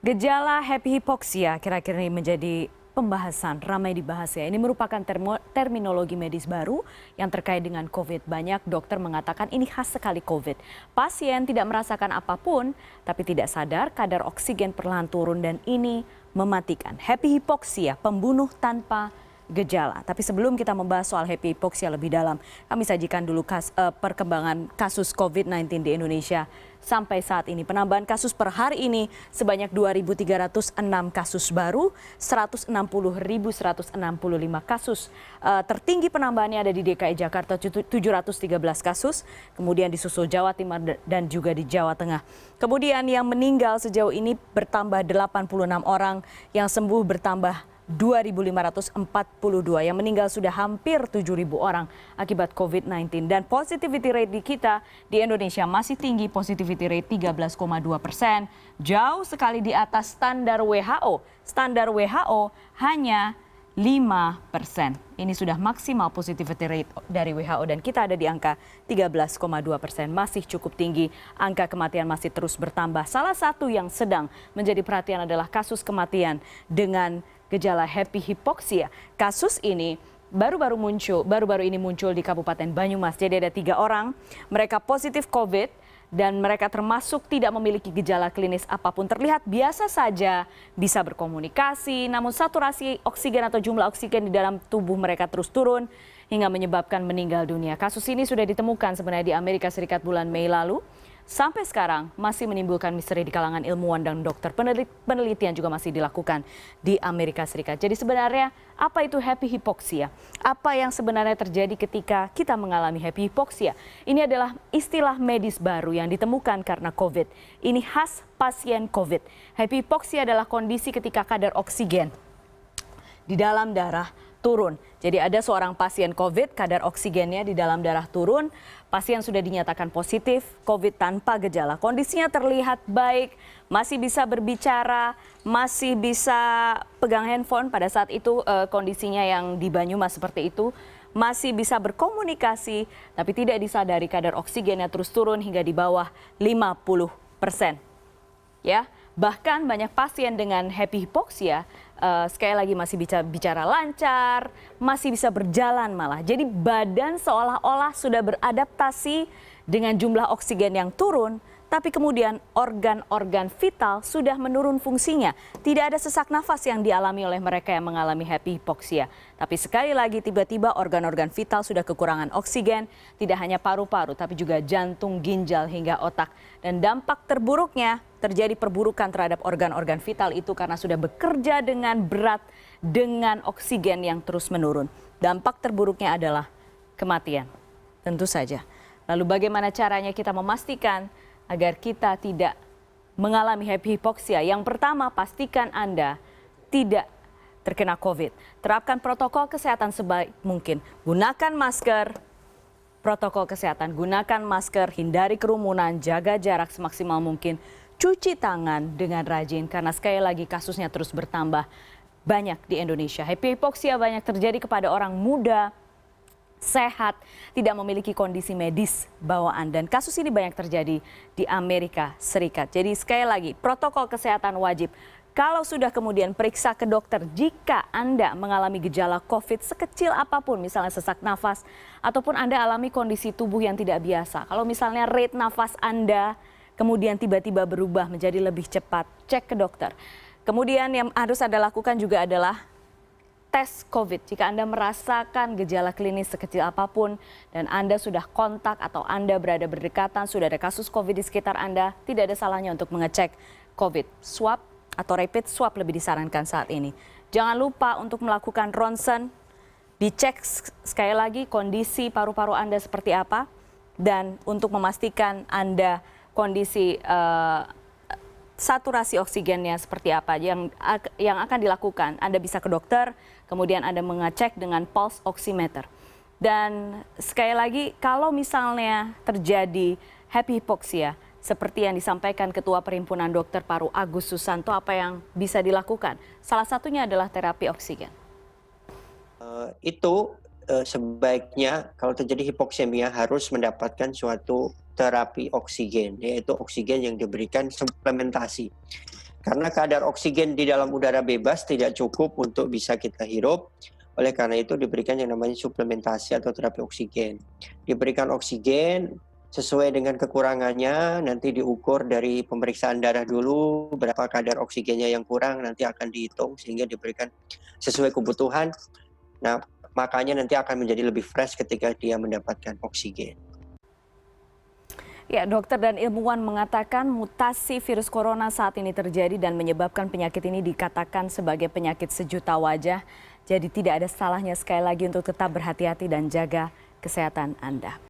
Gejala happy hypoxia kira-kira ini menjadi pembahasan, ramai dibahas ya. Ini merupakan terminologi medis baru yang terkait dengan COVID. Banyak dokter mengatakan ini khas sekali COVID. Pasien tidak merasakan apapun, tapi tidak sadar kadar oksigen perlahan turun dan ini mematikan. Happy hypoxia, pembunuh tanpa gejala. Tapi sebelum kita membahas soal happy hypoxia lebih dalam, kami sajikan dulu perkembangan kasus COVID-19 di Indonesia sampai saat ini. Penambahan kasus per hari ini sebanyak 2.306 kasus baru, 160.165 kasus. Tertinggi penambahannya ada di DKI Jakarta 713 kasus, kemudian disusul Jawa Timur dan juga di Jawa Tengah. Kemudian yang meninggal sejauh ini bertambah 86 orang, yang sembuh bertambah 2.542, yang meninggal sudah hampir 7.000 orang akibat COVID-19. Dan positivity rate di kita di Indonesia masih tinggi, positivity rate 13,2%, jauh sekali di atas standar WHO. Standar WHO hanya 5%. Ini sudah maksimal positivity rate dari WHO dan kita ada di angka 13,2%. Masih cukup tinggi, angka kematian masih terus bertambah. Salah satu yang sedang menjadi perhatian adalah kasus kematian dengan gejala happy hypoxia. Kasus ini baru-baru ini muncul di Kabupaten Banyumas. Jadi ada 3 orang, mereka positif COVID dan mereka termasuk tidak memiliki gejala klinis apapun. Terlihat biasa saja, bisa berkomunikasi, namun saturasi oksigen atau jumlah oksigen di dalam tubuh mereka terus turun hingga menyebabkan meninggal dunia. Kasus ini sudah ditemukan sebenarnya di Amerika Serikat bulan Mei lalu. Sampai sekarang masih menimbulkan misteri di kalangan ilmuwan dan dokter. Penelitian juga masih dilakukan di Amerika Serikat. Jadi sebenarnya apa itu happy hypoxia? Apa yang sebenarnya terjadi ketika kita mengalami happy hypoxia? Ini adalah istilah medis baru yang ditemukan karena COVID. Ini khas pasien COVID. Happy hypoxia adalah kondisi ketika kadar oksigen di dalam darah turun. Jadi ada seorang pasien COVID, kadar oksigennya di dalam darah turun. Pasien sudah dinyatakan positif COVID tanpa gejala. Kondisinya terlihat baik, masih bisa berbicara, masih bisa pegang handphone pada saat itu kondisinya yang di Banyumas seperti itu. Masih bisa berkomunikasi, tapi tidak disadari kadar oksigennya terus turun hingga di bawah 50%. Ya, bahkan banyak pasien dengan happy hypoxia sekali lagi masih bisa bicara lancar, masih bisa berjalan malah. Jadi badan seolah-olah sudah beradaptasi dengan jumlah oksigen yang turun, tapi kemudian organ-organ vital sudah menurun fungsinya. Tidak ada sesak nafas yang dialami oleh mereka yang mengalami happy hypoxia. Tapi sekali lagi tiba-tiba organ-organ vital sudah kekurangan oksigen, tidak hanya paru-paru tapi juga jantung, ginjal hingga otak. Dan dampak terburuknya terjadi perburukan terhadap organ-organ vital itu karena sudah bekerja dengan berat dengan oksigen yang terus menurun. Dampak terburuknya adalah kematian, tentu saja. Lalu bagaimana caranya kita memastikan agar kita tidak mengalami happy hypoxia? Yang pertama, pastikan Anda tidak terkena COVID. Terapkan protokol kesehatan sebaik mungkin. Gunakan masker, protokol kesehatan, gunakan masker, hindari kerumunan, jaga jarak semaksimal mungkin. Cuci tangan dengan rajin karena sekali lagi kasusnya terus bertambah banyak di Indonesia. Happy hypoxia banyak terjadi kepada orang muda, sehat, tidak memiliki kondisi medis bawaan. Dan kasus ini banyak terjadi di Amerika Serikat. Jadi sekali lagi, protokol kesehatan wajib. Kalau sudah kemudian periksa ke dokter jika Anda mengalami gejala COVID sekecil apapun, misalnya sesak nafas, ataupun Anda alami kondisi tubuh yang tidak biasa. Kalau misalnya rate nafas Anda kemudian tiba-tiba berubah menjadi lebih cepat, cek ke dokter. Kemudian yang harus Anda lakukan juga adalah tes COVID. Jika Anda merasakan gejala klinis sekecil apapun dan Anda sudah kontak atau Anda berada berdekatan, sudah ada kasus COVID di sekitar Anda, tidak ada salahnya untuk mengecek COVID. Swab atau rapid swab lebih disarankan saat ini. Jangan lupa untuk melakukan ronsen, dicek sekali lagi kondisi paru-paru Anda seperti apa, dan untuk memastikan Anda kondisi saturasi oksigennya seperti apa yang akan dilakukan. Anda bisa ke dokter, kemudian Anda mengecek dengan pulse oximeter. Dan sekali lagi, kalau misalnya terjadi happy hypoxia, seperti yang disampaikan Ketua Perhimpunan Dokter Paru Agus Susanto, apa yang bisa dilakukan? Salah satunya adalah terapi oksigen. Sebaiknya kalau terjadi hipoksemia harus mendapatkan suatu terapi oksigen, yaitu oksigen yang diberikan suplementasi. Karena kadar oksigen di dalam udara bebas tidak cukup untuk bisa kita hirup. Oleh karena itu diberikan yang namanya suplementasi atau terapi oksigen. Diberikan oksigen sesuai dengan kekurangannya, nanti diukur dari pemeriksaan darah dulu, berapa kadar oksigennya yang kurang, nanti akan dihitung sehingga diberikan sesuai kebutuhan. Nah, makanya nanti akan menjadi lebih fresh ketika dia mendapatkan oksigen. Ya, dokter dan ilmuwan mengatakan mutasi virus corona saat ini terjadi dan menyebabkan penyakit ini dikatakan sebagai penyakit sejuta wajah. Jadi tidak ada salahnya sekali lagi untuk tetap berhati-hati dan jaga kesehatan Anda.